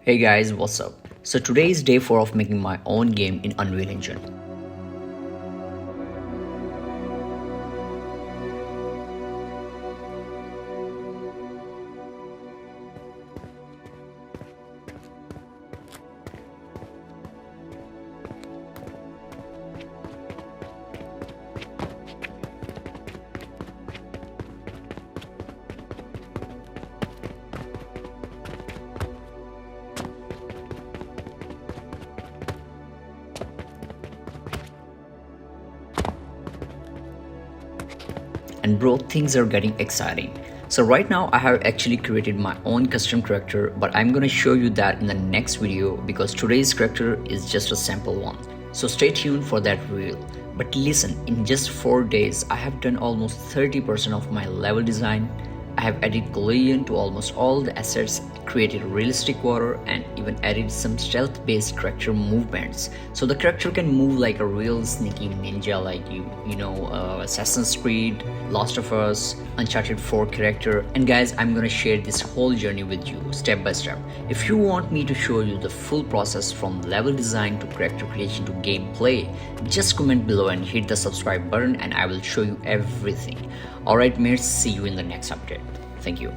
Hey guys, what's up? So today is day 4 of making my own game in Unreal Engine. And bro, things are getting exciting. So right now I have actually created my own custom character, but I'm gonna show you that in the next video because today's character is just a sample one. So stay tuned for that reel. But listen, in just 4 days I have done almost 30% of my level design. I have added collision to almost all the assets, created realistic water, and even added some stealth based character movements. So the character can move like a real sneaky ninja, like Assassin's Creed, Last of Us, Uncharted 4 character. And guys, I'm gonna share this whole journey with you step by step. If you want me to show you the full process from level design to character creation to gameplay, just comment below and hit the subscribe button and I will show you everything. Alright mates, see you in the next update. Thank you.